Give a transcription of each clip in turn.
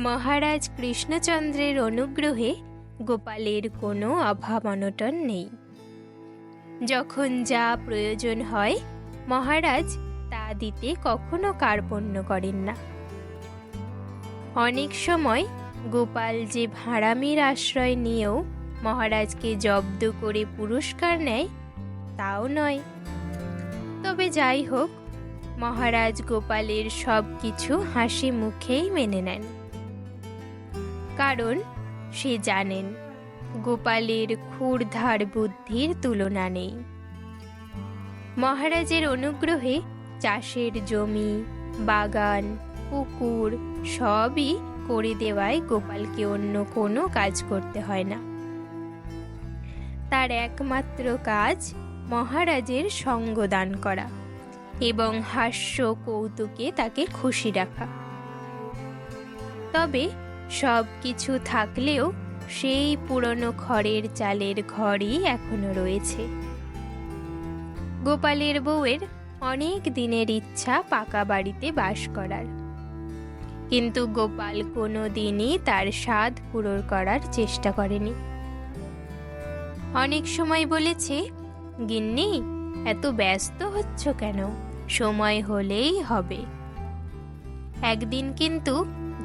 মহারাজ কৃষ্ণচন্দ্রের অনুগ্রহে গোপালের কোনো অভাব অনটন নেই। যখন যা প্রয়োজন হয় মহারাজ তা দিতে কখনো কার্পণ্য করেন না। অনেক সময় গোপাল যে ভাঁড়ামির আশ্রয় নিয়েও মহারাজকে জব্দ করে পুরস্কার নেয় তাও নয়। তবে যাই হোক, মহারাজ গোপালের সব কিছু হাসি মুখেই মেনে নেন, কারণ সে জানেন গোপালের ক্ষুরধার বুদ্ধির তুলনা নেই। মহারাজের অনুগ্রহে চাষের জমি, বাগান, পুকুর সবই করে দেওয়ায় গোপালকে অন্য কোনো কাজ করতে হয় না। তার একমাত্র কাজ মহারাজের সঙ্গ দান করা এবং হাস্য কৌতুকে তাকে খুশি রাখা। তবে সব কিছু থাকলেও সেই পুরনো খড়ের চালের ঘরই এখনো রয়েছে। গোপালের বউয়ের অনেক দিনের ইচ্ছা পাকা বাড়িতে বাস করার, কিন্তু গোপাল কোনো দিনই তার স্বাদ পূরণ করার চেষ্টা করেনি। অনেক সময় বলেছে, গিন্নি এত ব্যস্ত হচ্ছ কেন, সময় হলেই হবে। একদিন কিন্তু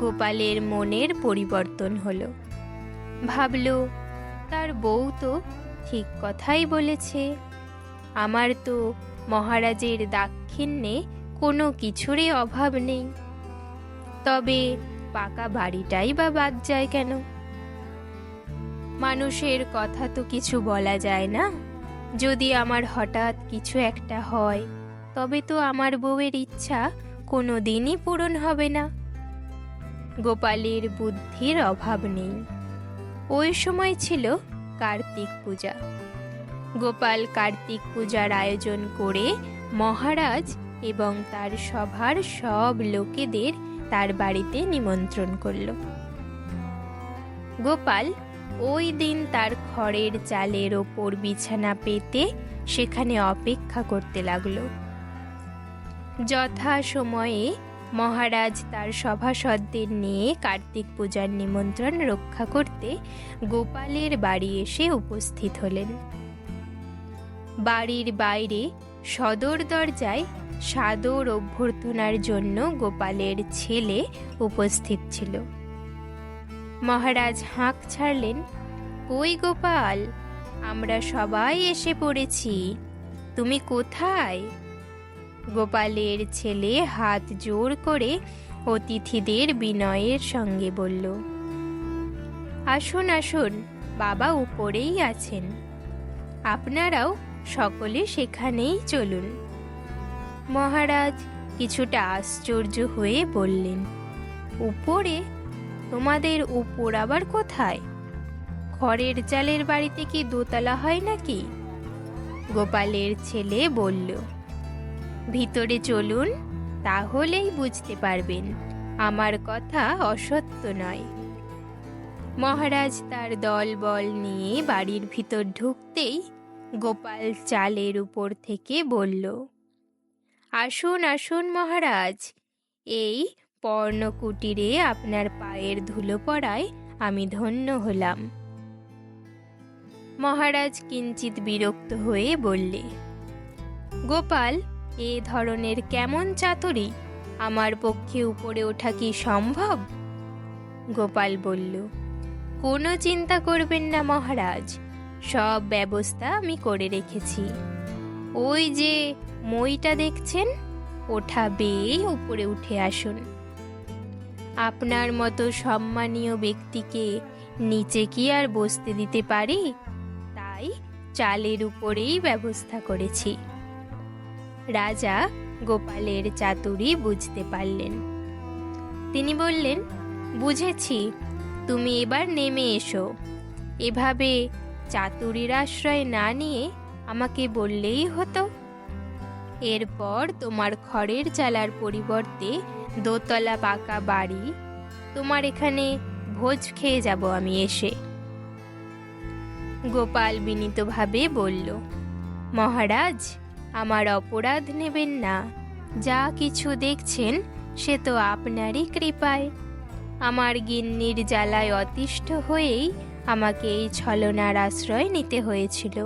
গোপালের মনের পরিবর্তন হলো। ভাবল, তার বউ তো ঠিক কথাই বলেছে, আমার তো মহারাজের দাক্ষিণ্যে কোনো কিছুরই অভাব নেই, তবে পাকা বাড়িটাই বা বাদ যায় কেন? মানুষের কথা তো কিছু বলা যায় না। যদি আমার হঠাৎ কিছু একটা হয় তবে তো আমার বউয়ের ইচ্ছা কোনো দিনই পূরণ হবে না। গোপালের বুদ্ধির অভাব নেই। ওই সময় ছিল কার্তিক পূজা। গোপাল কার্তিক পূজার আয়োজন করে মহারাজ এবং তার সভার সব লোকেদের তার বাড়িতে নিমন্ত্রণ করল। গোপাল ওই দিন তার খড়ের চালের ওপর বিছানা পেতে সেখানে অপেক্ষা করতে লাগল। যথা সময়ে মহারাজ তার সভাসদদের নিয়ে কার্তিক পূজার নিমন্ত্রণ রক্ষা করতে গোপালের বাড়ি এসে উপস্থিত হলেন। বাড়ির বাইরে সদর দরজায় সাদর অভ্যর্থনার জন্য গোপালের ছেলে উপস্থিত ছিল। মহারাজ হাঁক ছাড়লেন, কই গোপাল, আমরা সবাই এসে পড়েছি, তুমি কোথায়? গোপালের ছেলে হাত জোর করে অতিথিদের বিনয়ের সঙ্গে বলল, আসুন আসুন, বাবা উপরেই আছেন, আপনারাও সকলে সেখানেই চলুন। মহারাজ কিছুটা আশ্চর্য হয়ে বললেন, উপরে? তোমাদের উপর আবার কোথায়? খড়ের চালের বাড়িতে কি দোতলা হয় নাকি? গোপালের ছেলে বলল, ভিতরে চলুন, তাহলেই বুঝতে পারবেন আমার কথা অসত্য নয়। মহারাজ তার দলবল নিয়ে বাড়ির ভিতর ঢুকতেই গোপাল চালের উপর থেকে বলল, আসুন আসুন মহারাজ, এই পর্ণকুটিরে আপনার পায়ের ধুলো পড়ায় আমি ধন্য হলাম। মহারাজ কিঞ্চিত বিরক্ত হয়ে বললে, গোপাল, এ ধরনের কেমন চাতুরি, আমার পক্ষে উপরে ওঠা কি সম্ভব? গোপাল বলল, কোনো চিন্তা করবেন না মহারাজ, সব ব্যবস্থা আমি করে রেখেছি। ওই যে মইটা দেখছেন, ওঠা বেয়েই উপরে উঠে আসুন। আপনার মতো সম্মানীয় ব্যক্তিকে নিচে কি আর বসতে দিতে পারি? তাই চালের উপরেই ব্যবস্থা করেছি। রাজা গোপালের চাতুরি বুঝতে পারলেন। তিনি বললেন, বুঝেছি, তুমি এবার নেমে এসো। এভাবে চাতুরির আশ্রয় না নিয়ে আমাকে বললেই হতো। এরপর তোমার খড়ের চালার পরিবর্তে দোতলা পাকা বাড়ি, তোমার এখানে ভোজ খেয়ে যাব আমি এসে। গোপাল বিনীতভাবে বলল, মহারাজ, আমার অপরাধ নেবেন না, যা কিছু দেখছেন সে তো আপনারই কৃপায়। আমার গিন্নির জ্বালায় অতিষ্ঠ হয়েই আমাকে এই ছলনার আশ্রয় নিতে হয়েছিল।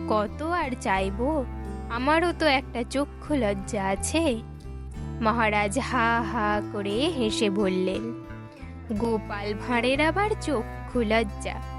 কত আর চাইবো, আমারও তো একটা চক্ষু লজ্জা আছে। মহারাজ হা হা করে হেসে বললেন, গোপাল ভাঁড়ের আবার চক্ষু লজ্জা?